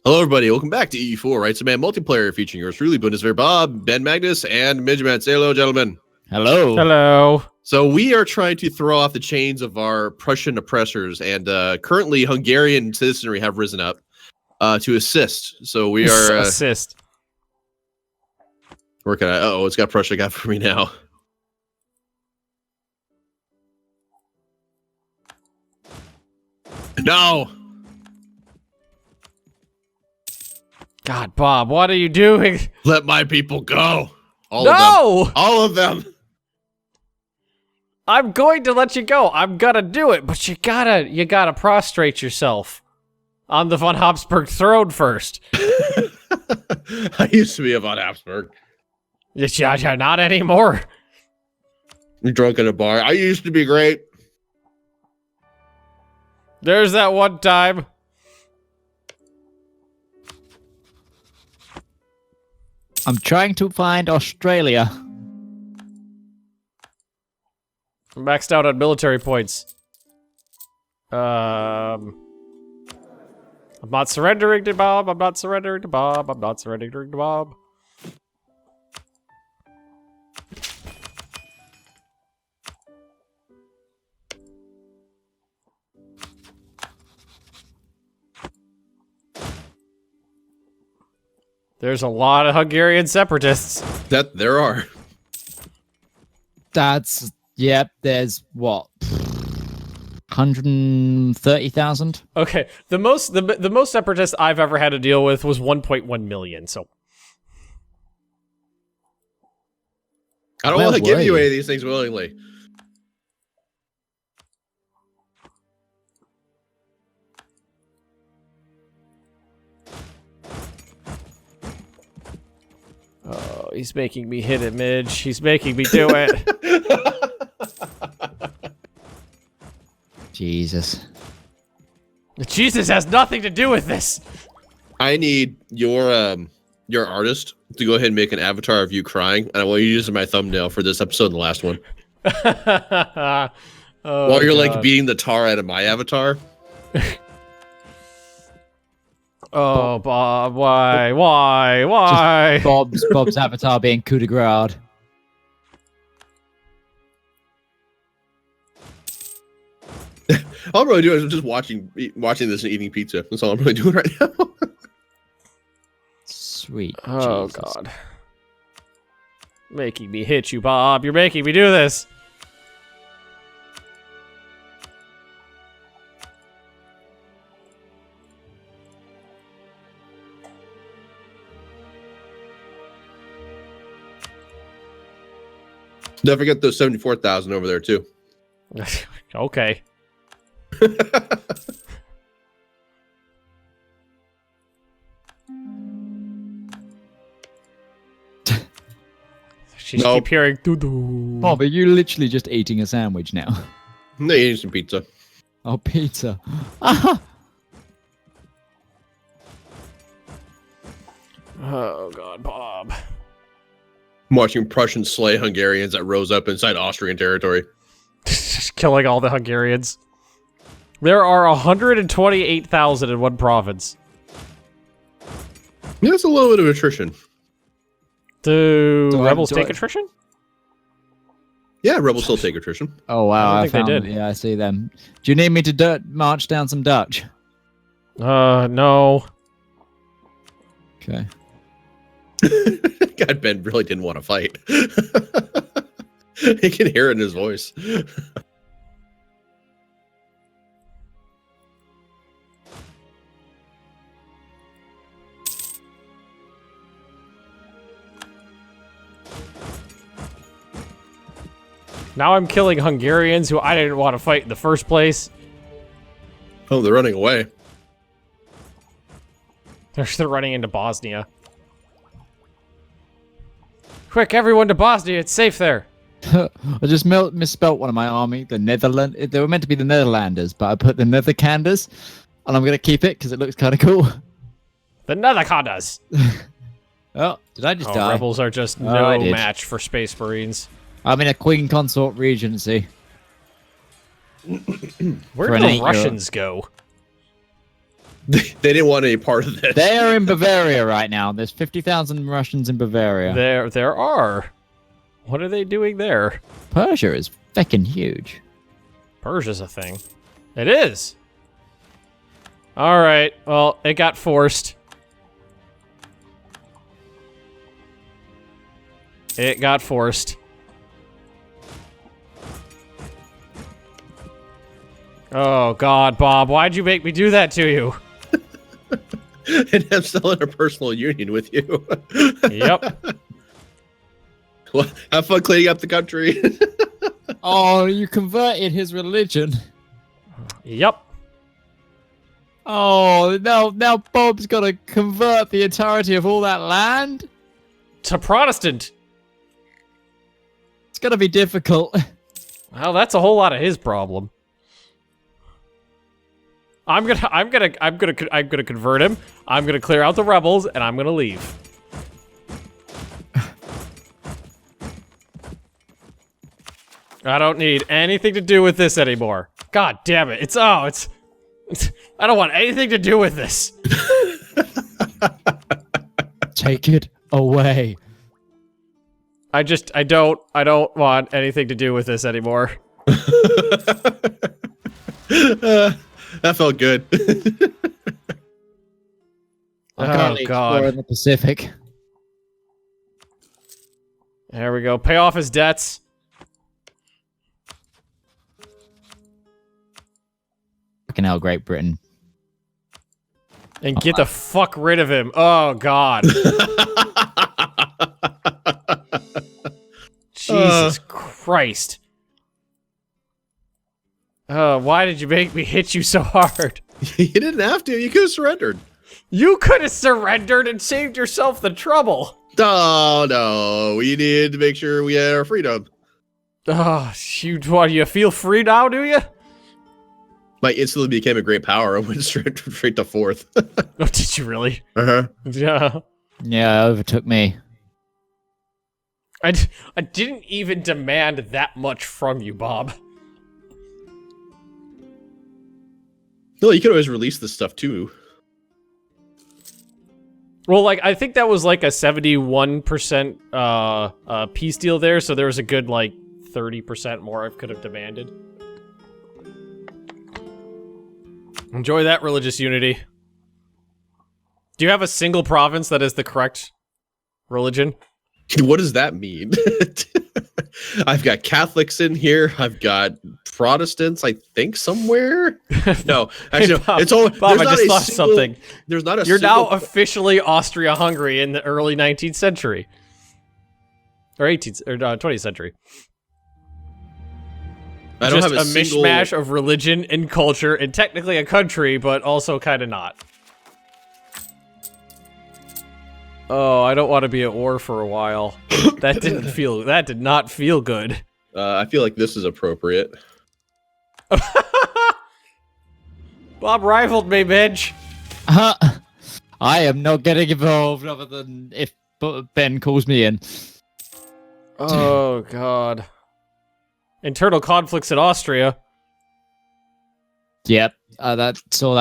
Hello, everybody. Welcome back to EU4 Rights of Man multiplayer featuring yours truly, Bundeswehr Bob, Ben Magnus, and MidgeMan. Say hello, gentlemen. Hello. Hello. So we are trying to throw off the chains of our Prussian oppressors, and currently Hungarian citizenry have risen up to assist. So we are assist. Working on. Uh-oh, it's got Prussia got for me now. No. God, Bob, what are you doing? Let my people go. All No! of them. All of them. I'm going to let you go. I'm gonna do it, but you gotta prostrate yourself on the von Habsburg throne first. I used to be a von Habsburg. Yeah, not anymore. You're drunk at a bar. I used to be great. There's that one time. I'm trying to find Australia. I'm maxed out on military points. I'm not surrendering to Bob. I'm not surrendering to Bob. I'm not surrendering to Bob. There's a lot of Hungarian separatists. That there are. That's, yep, there's what? 130,000? Okay, the most separatists I've ever had to deal with was 1.1 million, so. I don't want to give you any of these things willingly. Oh, he's making me hit it, Midge. He's making me do it. Jesus. Jesus has nothing to do with this. I need your artist to go ahead and make an avatar of you crying, and I want you to use it as my thumbnail for this episode and the last one. Oh, while you're God. like beating the tar out of my avatar. Oh, Bob, why? Bob's avatar being coup de grace. All I'm really doing is just watching this and eating pizza. That's all I'm really doing right now. Sweet. Oh, Jesus. God. Making me hit you, Bob. You're making me do this. Don't forget those 74,000 over there too. Okay. She's keep hearing doo-doo. Bob, are you literally just eating a sandwich now? I'm eating some pizza. Oh, pizza. Oh, God, Bob. I'm watching Prussians slay Hungarians that rose up inside Austrian territory. Just killing all the Hungarians. There are 128,000 in one province. Yeah, that's a little bit of attrition. Do rebels take attrition? Yeah, rebels still take attrition. Oh, wow. I don't think they did. Yeah, I see them. Do you need me to march down some Dutch? No. Okay. God, Ben really didn't want to fight. He can hear it in his voice. Now I'm killing Hungarians who I didn't want to fight in the first place. Oh, they're running away. They're running into Bosnia. Quick, everyone to Bosnia. It's safe there. I just misspelt one of my army. The Netherlands. They were meant to be the Netherlanders, but I put the Netherkanders, and I'm going to keep it because it looks kind of cool. The Netherkanders. Oh, did I just die? Rebels are just Oh, I no did. match for Space Marines. I'm in a Queen Consort Regency. Where For do an the 8-year-old. Russians go? They didn't want any part of this. They are in Bavaria right now. There's 50,000 Russians in Bavaria. There are. What are they doing there? Persia is feckin' huge. Persia's a thing. It is. All right. Well, it got forced. It got forced. Oh, God, Bob. Why'd you make me do that to you? And I'm still in a personal union with you. Yep. Well, have fun cleaning up the country. Oh, you converted his religion. Yep. Oh, now Bob's got to convert the entirety of all that land? To Protestant. It's going to be difficult. Well, that's a whole lot of his problem. I'm gonna convert him. I'm gonna clear out the rebels, and I'm gonna leave. I don't need anything to do with this anymore. God damn it! I don't want anything to do with this. Take it away. I don't want anything to do with this anymore. That felt good. I'm currently exploring the Pacific. There we go. Pay off his debts. Fucking hell, Great Britain. And get the fuck rid of him. Oh, God. Jesus Christ. Why did you make me hit you so hard? You didn't have to. You could have surrendered. You could have surrendered and saved yourself the trouble. Oh, no. We needed to make sure we had our freedom. Oh, you feel free now, do you? I instantly became a great power and went straight to fourth. Oh, did you really? Uh-huh. Yeah. Yeah, it overtook me. I didn't even demand that much from you, Bob. No, you could always release this stuff too. Well, like, I think that was like a 71% peace deal there, so there was a good, like, 30% more I could have demanded. Enjoy that, religious unity. Do you have a single province that is the correct religion? What does that mean? I've got Catholics in here. I've got Protestants, I think, somewhere. No, actually, Bob, it's all. Bob, I just thought something. There's not a. You're now officially Austria-Hungary in the early 19th century, or 18th or 20th century. I don't just have a mishmash of religion and culture, and technically a country, but also kind of not. Oh, I don't want to be at war for a while. That did not feel good. I feel like this is appropriate. Bob rivaled me, Midge. I am not getting involved other than if Ben calls me in. Oh, God. Internal conflicts in Austria. Yep, so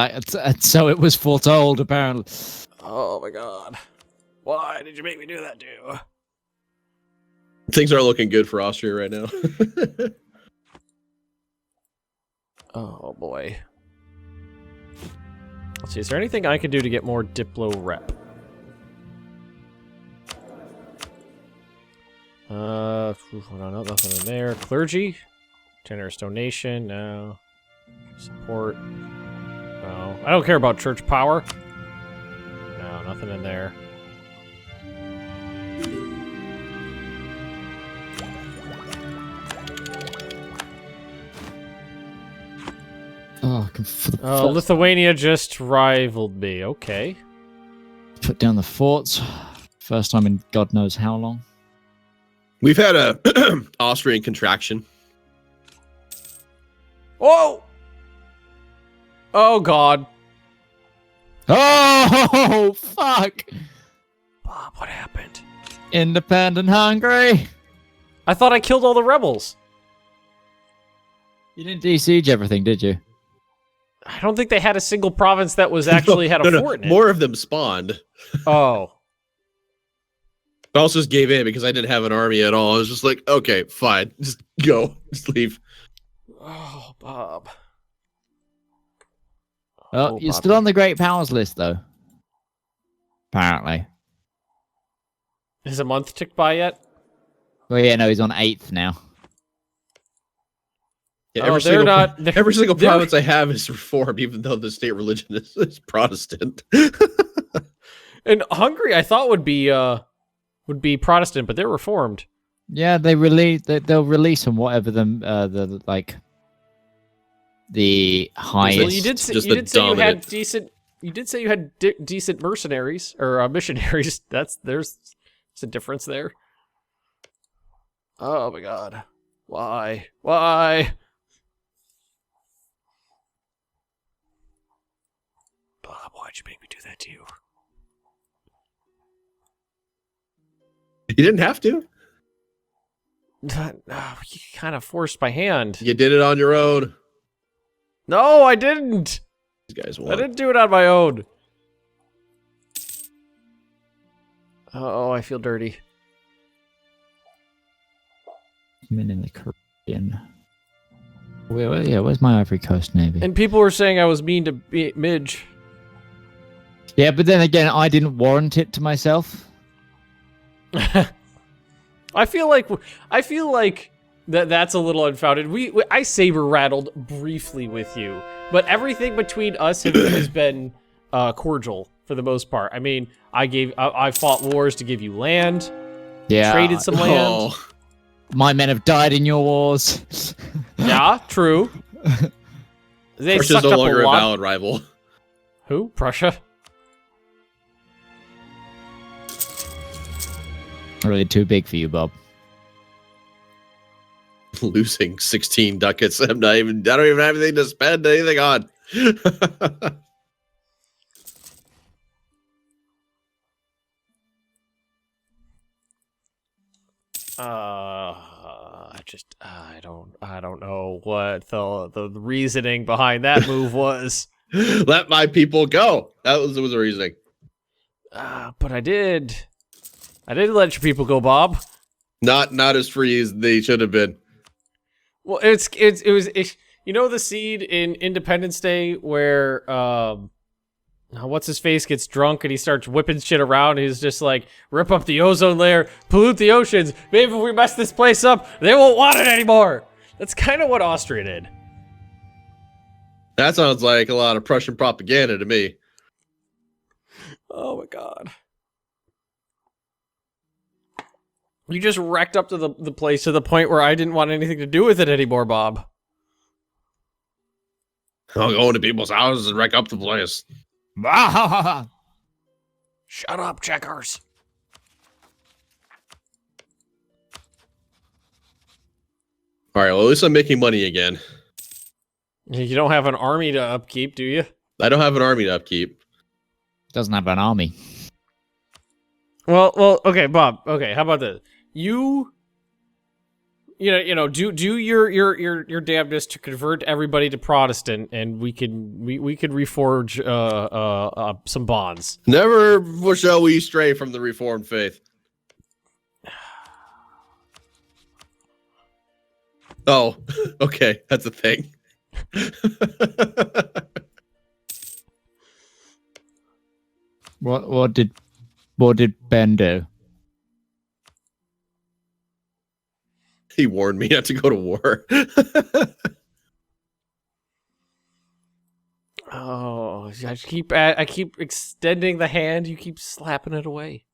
it was foretold, apparently. Oh, my God. Why did you make me do that to you? Things aren't looking good for Austria right now. Oh, boy. Let's see, is there anything I can do to get more Diplo rep? No, nothing in there. Clergy? Generous donation? No. Support? No. I don't care about church power. No, nothing in there. Lithuania just rivaled me. Okay. Put down the forts. First time in God knows how long. We've had a Austrian contraction. Whoa! Oh, God. Oh, fuck! Bob, what happened? Independent Hungary! I thought I killed all the rebels. You didn't de-siege everything, did you? I don't think they had a single province that was actually had a fort in it. More of them spawned. Oh. I also just gave in because I didn't have an army at all. I was just like, okay, fine. Just go. Just leave. Oh, Bob. Well, you're still on the Great Powers list, though. Apparently. Has a month ticked by yet? Well, yeah, no, he's on 8th now. Yeah, every single province I have is reformed, even though the state religion is Protestant. And Hungary, I thought would be Protestant, but they're reformed. Yeah, they'll release them whatever the highest. Well, you did say you had decent mercenaries or missionaries. There's a difference there. Oh my God, why? Bob, why'd you make me do that to you? You didn't have to. You kind of forced my hand. You did it on your own. No, I didn't. These guys won. I didn't do it on my own. Oh, I feel dirty. I'm in the Caribbean. Where's my Ivory Coast Navy? And people were saying I was mean to Midge. Yeah, but then again, I didn't warrant it to myself. I feel like that's a little unfounded. I saber rattled briefly with you, but everything between us has been cordial for the most part. I mean, I fought wars to give you land. Yeah, traded some land. Oh. My men have died in your wars. Yeah, true. They Prussia's sucked no up longer a a lot. valid rival. Who? Prussia? Really too big for you, Bob. Losing 16 ducats. I don't even have anything to spend anything on. I don't know what the reasoning behind that move was. Let my people go. That was the reasoning. But I did let your people go, Bob. Not as free as they should have been. Well, it was you know the scene in Independence Day where what's his face gets drunk and he starts whipping shit around. He's just like, rip up the ozone layer, pollute the oceans. Maybe if we mess this place up, they won't want it anymore. That's kind of what Austria did. That sounds like a lot of Prussian propaganda to me. Oh my God. You just wrecked up to the place to the point where I didn't want anything to do with it anymore, Bob. I'll go into people's houses and wreck up the place. Shut up, checkers. All right, well, at least I'm making money again. You don't have an army to upkeep, do you? I don't have an army to upkeep. Doesn't have an army. Well, okay, Bob. Okay, how about this? You know, do your damnedest to convert everybody to Protestant, and we could reforge some bonds. Never shall we stray from the Reformed faith. Oh, okay, that's a thing. What did Ben do? He warned me not to go to war. Oh, I keep extending the hand. You keep slapping it away.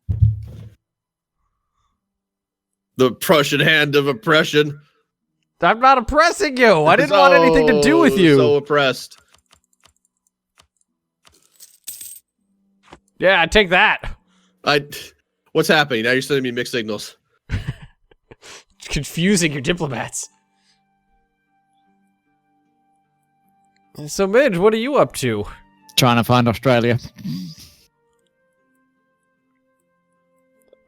The Prussian hand of oppression. I'm not oppressing you. I didn't want anything to do with you. So oppressed. Yeah, take that. What's happening? Now you're sending me mixed signals. It's confusing your diplomats. So, Midge, what are you up to? Trying to find Australia.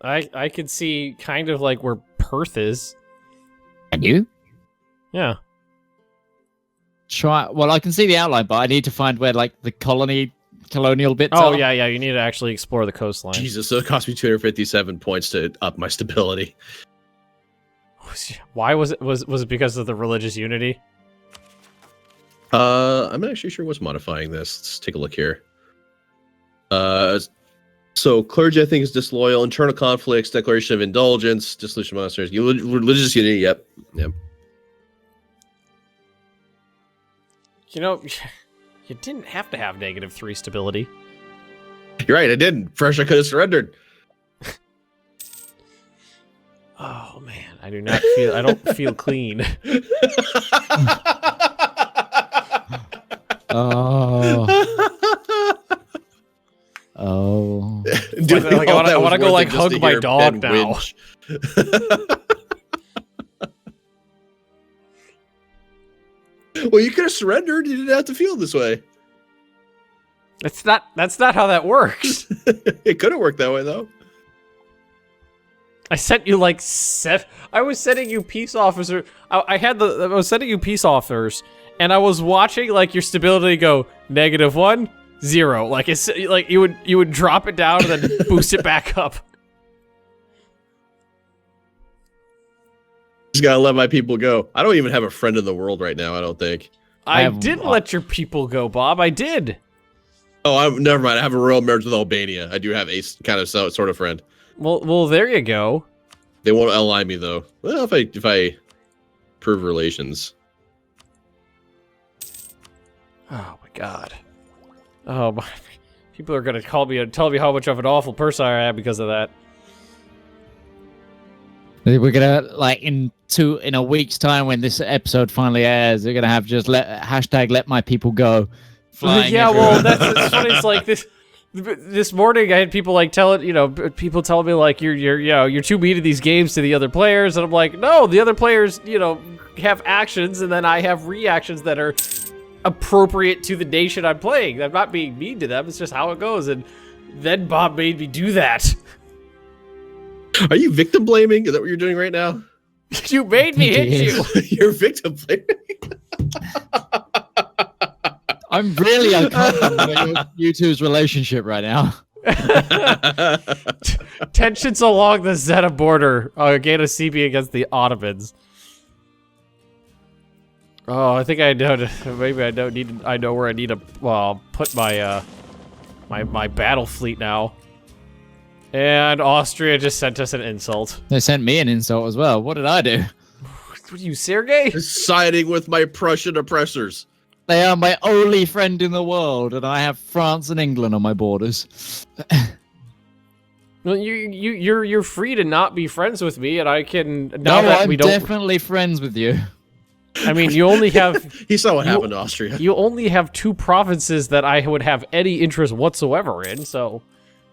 I could see kind of like where Perth is. And you? Yeah. try. Well, I can see the outline, but I need to find where like the colonial bits Oh are. yeah. You need to actually explore the coastline. Jesus, so it cost me 257 points to up my stability. Why was it? Was it because of the religious unity? I'm not actually sure what's modifying this. Let's take a look here. So clergy, I think, is disloyal. Internal conflicts, declaration of indulgence, dissolution of monasteries, religious unity. Yep. You know, you didn't have to have -3 stability. You're right. I didn't. Prussia could have surrendered. Oh man, I do not feel. I don't feel clean. Oh. Oh. Like, I want to go like hug my dog now. Well, you could have surrendered. You didn't have to feel this way. That's not how that works. It could have worked that way though. I sent you like I was sending you peace officer. I was sending you peace offers, and I was watching like your stability go -1, 0. Like it's like you would drop it down and then boost it back up. Just gotta let my people go. I don't even have a friend in the world right now. I don't think. I didn't let your people go, Bob. I did. Oh, never mind. I have a royal marriage with Albania. I do have a kind of sort of friend. Well, there you go. They won't ally me though. Well, if I prove relations. Oh my god. Oh my. People are gonna call me and tell me how much of an awful person I am because of that. We're gonna like in a week's time when this episode finally airs, they're gonna have just let my people go. Flying yeah, everywhere. well, that's funny. It's like this morning I had people like people telling me like you're too mean to these games to the other players, and I'm like, no, the other players have actions, and then I have reactions that are appropriate to the nation I'm playing. I'm not being mean to them. It's just how it goes. And then Bob made me do that. Are you victim blaming? Is that what you're doing right now? You made me hit you. You're victim blaming. I'm really uncomfortable with you two's relationship right now. Tensions along the Zeta border. Gaeta CB against the Ottomans. Oh, I think I know. Maybe I don't need. I know where I need to put my my battle fleet now. And Austria just sent us an insult. They sent me an insult as well. What did I do? What are you, Sergey? Siding with my Prussian oppressors. They are my only friend in the world, and I have France and England on my borders. Well, you're free to not be friends with me, and I can. I'm definitely friends with you. I mean, you only have. He saw what happened to Austria. You only have 2 provinces that I would have any interest whatsoever in, so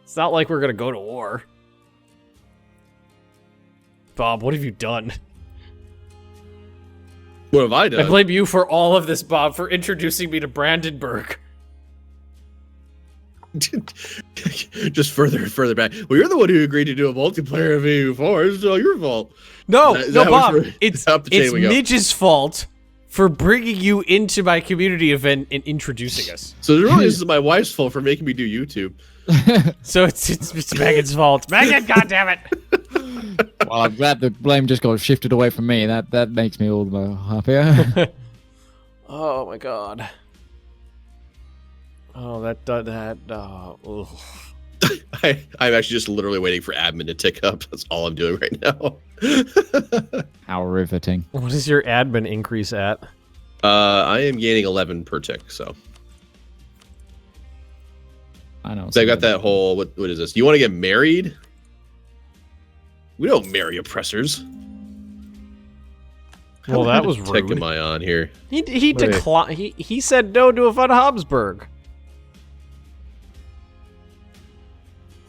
it's not like we're gonna go to war. Bob, what have you done? What have I done? I blame you for all of this, Bob, for introducing me to Brandenburg. Just further and further back. Well, you're the one who agreed to do a multiplayer of EU4. It's all your fault. No, Bob. It's Midge's fault for bringing you into my community event and introducing us. So really, this is my wife's fault for making me do YouTube. So it's Megan's fault. Megan, goddammit! Well, I'm glad the blame just got shifted away from me. That makes me all the more happier. Oh my god. Oh, I'm actually just literally waiting for admin to tick up. That's all I'm doing right now. How riveting. What is your admin increase at? I am gaining 11 per tick, so. I know. So I got that whole, what is this? You want to get married? We don't marry oppressors. Well, that was rude. rude. Am I on here? He declined. He said no to a von Habsburg.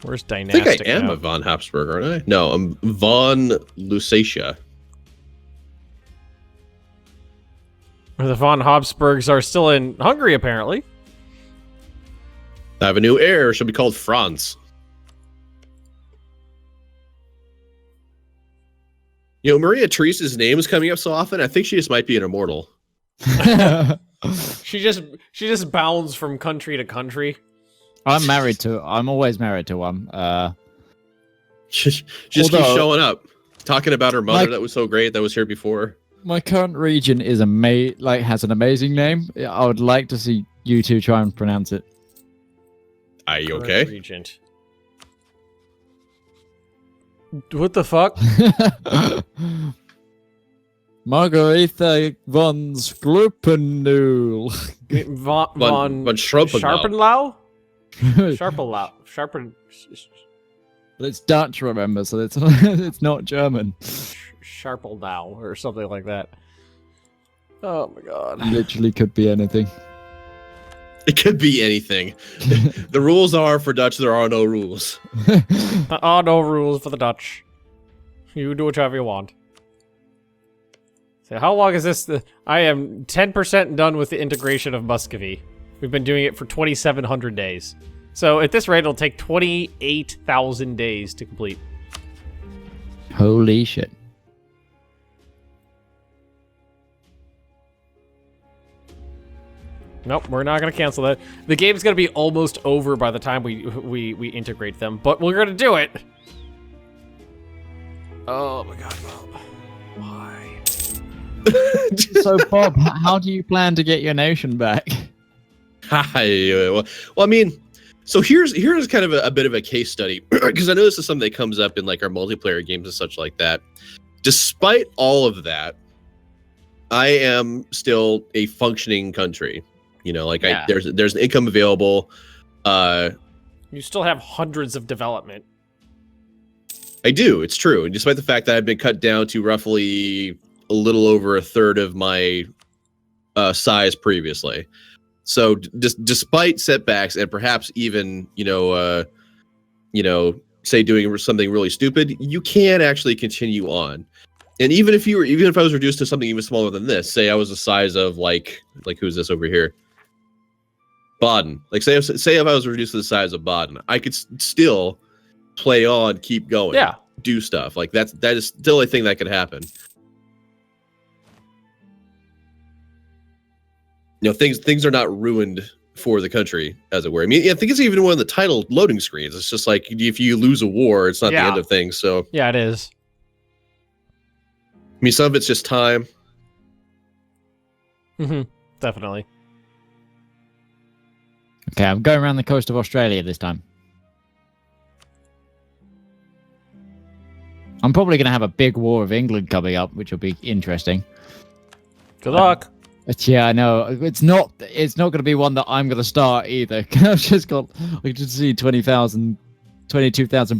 Where's I Dynastic think I am now? a von Habsburg, aren't I? No, I'm von Lusatia. The von Habsburgs are still in Hungary, apparently. I have a new heir. She'll be called Franz. You know, Maria Theresa's name is coming up so often. I think she just might be an immortal. She just bounds from country to country. I'm always married to one. Just keeps showing up, talking about her mother that was so great that was here before. My current region is has an amazing name. I would like to see you two try and pronounce it. Are you okay? Regent. What the fuck? Margaretha von Skrupenul. Von Sharpenlau? Sharpenlau. Sharpen. But it's Dutch, remember, so it's not German. Sharpenlau or something like that. Oh my god. Literally could be anything. It could be anything. The rules are for Dutch, there are no rules. There are no rules for the Dutch. You do whatever you want. So how long is this? I am 10% done with the integration of Muscovy. We've been doing it for 2,700 days. So at this rate, it'll take 28,000 days to complete. Holy shit. Nope, we're not going to cancel that. The game's going to be almost over by the time we integrate them, but we're going to do it. Oh my god, Bob. Why? So, Bob, how do you plan to get your nation back? Well, I mean, so here's kind of a bit of a case study, because I know this is something that comes up in like our multiplayer games and such like that. Despite all of that, I am still a functioning country. You know, like Yeah. there's an income available. You still have hundreds of development. I do. It's true. And despite the fact that I've been cut down to roughly a little over a third of my size previously. So despite setbacks and perhaps even, say doing something really stupid, you can actually continue on. And even if I was reduced to something even smaller than this, say I was the size of like who's this over here? Baden. Like say if I was reduced to the size of Baden, I could still play on, keep going, Yeah. do stuff. Like that is still a thing that could happen. You know, things are not ruined for the country, as it were. I mean, I think it's even one of the title loading screens. It's just like if you lose a war, it's not the end of things. So Yeah, it is. I mean, some of it's just time. Mm-hmm. Definitely. Okay, I'm going around the coast of Australia this time. I'm probably going to have a big war of England coming up, which will be interesting. Good luck. But yeah, I know it's not going to be one that I'm going to start either. I just see 22,000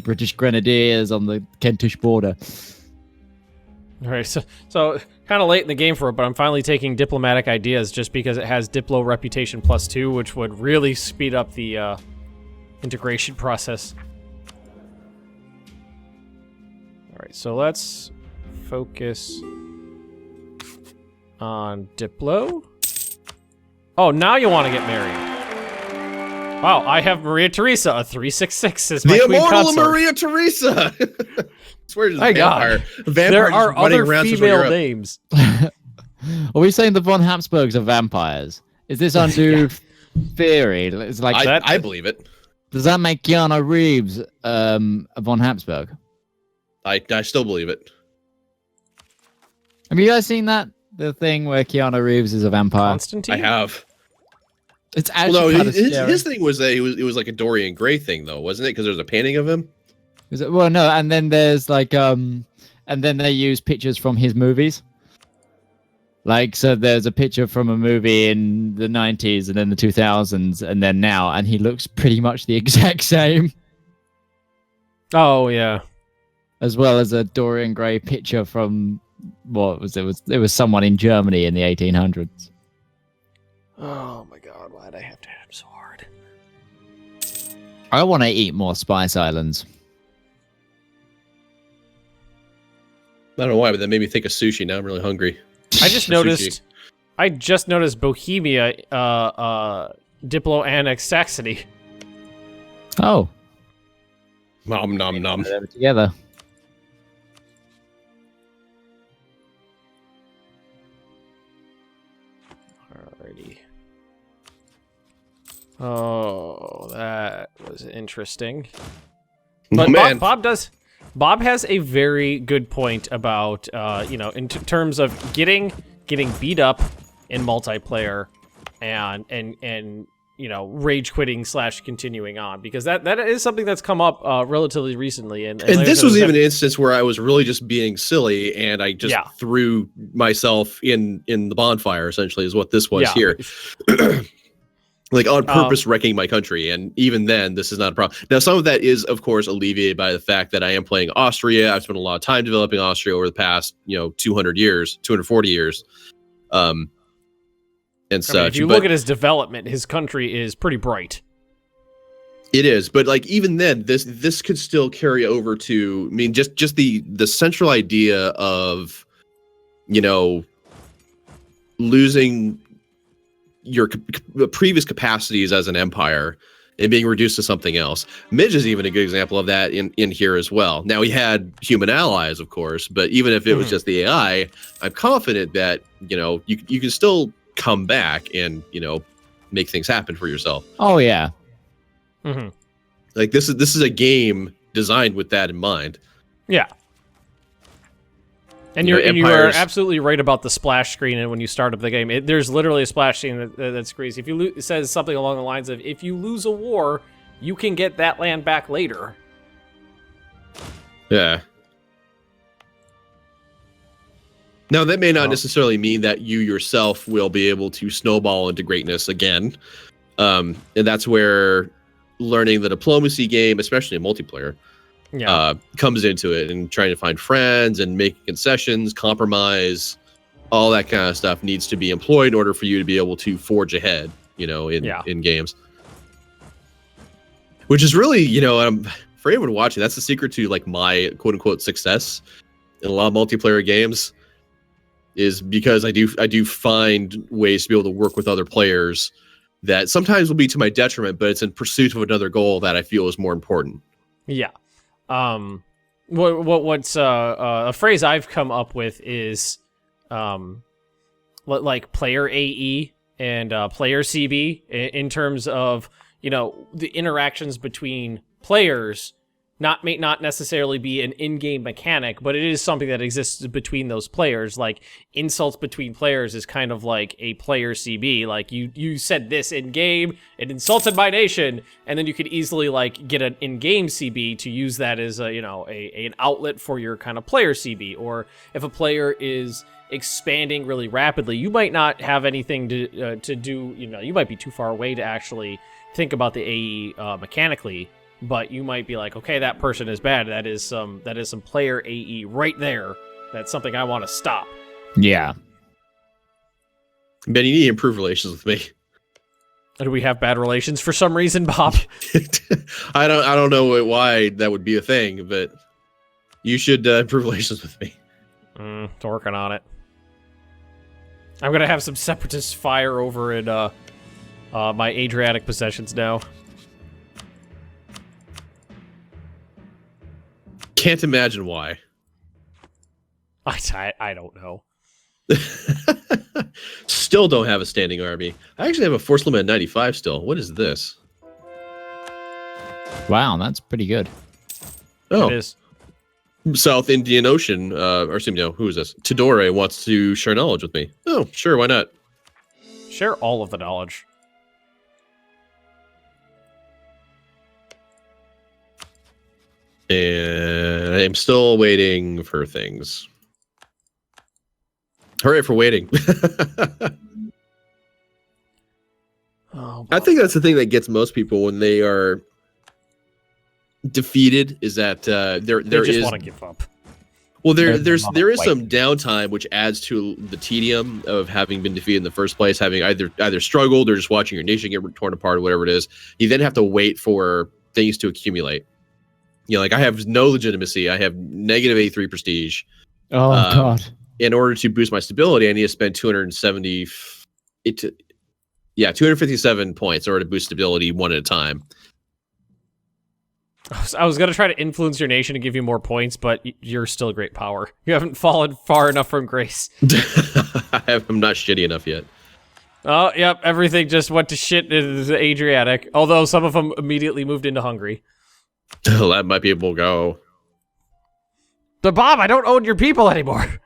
British Grenadiers on the Kentish border. All right, so kind of late in the game for it, but I'm finally taking diplomatic ideas just because it has Diplo Reputation +2, which would really speed up the integration process. All right, so let's focus on Diplo. Oh, now you want to get married. Wow, I have Maria Theresa, a 366 as my The queen immortal consort. Maria Theresa. I swear, My God. Vampire There just are running other around Central female Europe. names. Are we saying the von Habsburgs are vampires? Is this our new theory? It's like I believe it. Does that make Keanu Reeves a von Habsburg? I still believe it. Have you guys seen that? The thing where Keanu Reeves is a vampire? Constantine? I have. It's actually Well, no, kind of his thing was that it was like a Dorian Gray thing, though, wasn't it? Because there was a painting of him. Is it? Well, no, and then there's like and then they use pictures from his movies. Like, so there's a picture from a movie in the 90s and then the 2000s and then now, and he looks pretty much the exact same. Oh, yeah. As well as a Dorian Gray picture from what was it? It was someone in Germany in the 1800s. Oh my god, why'd I have to hit him so hard? I want to eat more Spice Islands. I don't know why, but that made me think of sushi. Now I'm really hungry. I just noticed Bohemia Diplo annexed Saxony. Oh. Nom nom nom. They're together. Alrighty. Oh, that was interesting. Oh, But man. Bob has a very good point about, in terms of getting beat up in multiplayer and rage quitting / continuing on, because that is something that's come up relatively recently. And And like this I said, was even an instance where I was really just being Yeah. silly, and I just threw myself in the bonfire. Essentially, is what this was here. Like on purpose wrecking my country, and even then, this is not a problem. Now, some of that is, of course, alleviated by the fact that I am playing Austria. I've spent a lot of time developing Austria over the past, 240 years, and such. If you look at his development, his country is pretty bright. It is, but like even then, this could still carry over to. I mean, just the central idea of, losing your previous capacities as an empire and being reduced to something else. Midge is even a good example of that in here as well. Now, he had human allies, of course, but even if it was just the AI, I'm confident that, you can still come back and, make things happen for yourself. Oh, yeah. Mm-hmm. Like, this is a game designed with that in mind. Yeah. And you are absolutely right about the splash screen. And when you start up the game, there's literally a splash screen that's crazy. It says something along the lines of, if you lose a war, you can get that land back later. Yeah. Now, that may not necessarily mean that you yourself will be able to snowball into greatness again. And that's where learning the diplomacy game, especially in multiplayer, comes into it, and trying to find friends and making concessions, compromise, all that kind of stuff needs to be employed in order for you to be able to forge ahead, in games. Which is really, for anyone watching, that's the secret to like my quote unquote success in a lot of multiplayer games, is because I do find ways to be able to work with other players that sometimes will be to my detriment, but it's in pursuit of another goal that I feel is more important. Yeah. What's a phrase I've come up with is, like player AE and player CB in terms of, the interactions between players may not necessarily be an in-game mechanic, but it is something that exists between those players. Like, insults between players is kind of like a player CB. Like, you said this in-game, it insulted my nation, and then you could easily, like, get an in-game CB to use that as an outlet for your kind of player CB. Or if a player is expanding really rapidly, you might not have anything to do, you might be too far away to actually think about the AE mechanically. But you might be like, okay, that person is bad. That is some player AE right there. That's something I want to stop. Yeah. Ben, you need to improve relations with me. Do we have bad relations for some reason, Bob? I don't know why that would be a thing, but you should improve relations with me. Working on it. I'm gonna have some separatist fire over in my Adriatic possessions now. Can't imagine why. I don't know. Still don't have a standing army. I actually have a force limit of 95 still. What is this? Wow, that's pretty good. Oh, It is. South Indian Ocean. Who is this? Tidore wants to share knowledge with me. Oh, sure, why not? Share all of the knowledge. And I'm still waiting for things. Hooray for waiting. I think that's the thing that gets most people when they are defeated, is that they just want to give up. Well, there is some downtime, which adds to the tedium of having been defeated in the first place, having either struggled or just watching your nation get torn apart or whatever it is. You then have to wait for things to accumulate. Like, I have no legitimacy. I have negative 83 prestige. Oh, God. In order to boost my stability, I need to spend 257 points in order to boost stability one at a time. I was going to try to influence your nation to give you more points, but you're still a great power. You haven't fallen far enough from grace. I'm not shitty enough yet. Oh, yep, everything just went to shit in the Adriatic. Although some of them immediately moved into Hungary. Oh, that might be able to go. But Bob, I don't own your people anymore.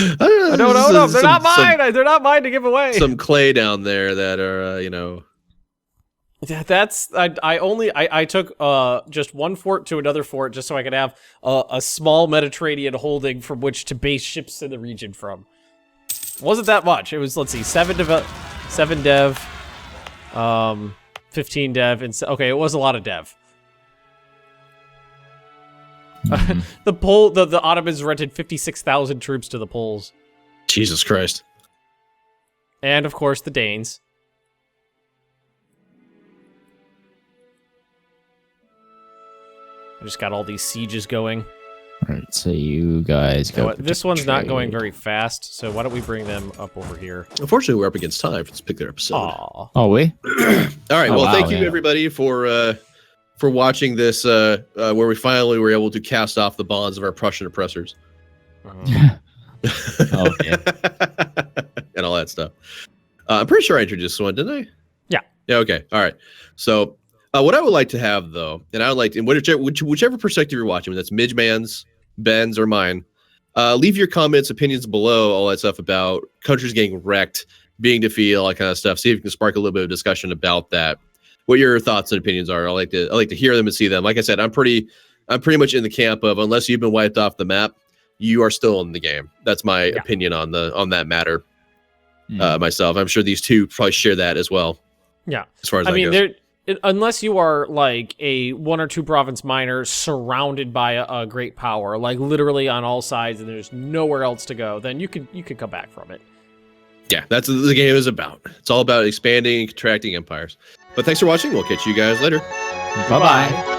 I I don't own them. They're not mine. They're not mine to give away. Some clay down there that are, Yeah, I took just one fort to another fort just so I could have a small Mediterranean holding from which to base ships in the region from. It wasn't that much. It was, let's see, 7 dev, 15 dev, and okay, it was a lot of dev. The Ottomans rented 56,000 troops to the Poles. Jesus Christ. And of course the Danes. I just got all these sieges going. Alright, so you guys You know go. what? This one's not going very fast, so why don't we bring them up over here? Unfortunately, we're up against time. Let's pick their episode. Aw. Oh, we? All right. Oh, Well, wow, thank you yeah. everybody for watching this, where we finally were able to cast off the bonds of our Prussian oppressors. Okay. And all that stuff. I'm pretty sure I introduced this one, didn't I? Yeah. Yeah. Okay. All right. So, what I would like to have, though, and I would like to, in whichever perspective you're watching, whether that's Midgeman's, Ben's, or mine, leave your comments, opinions below, all that stuff about countries getting wrecked, being defeated, all that kind of stuff. See if you can spark a little bit of discussion about that. What your thoughts and opinions are. I like to hear them and see them. Like I said, I'm pretty much in the camp of, unless you've been wiped off the map, you are still in the game. That's my opinion on that matter. Myself, I'm sure these two probably share that as well. Yeah. As far as I mean, goes. unless you are like a 1 or 2 province miner surrounded by a great power, like literally on all sides, and there's nowhere else to go, then you could come back from it. Yeah, that's what the game is about. It's all about expanding and contracting empires. But thanks for watching. We'll catch you guys later. Bye-bye.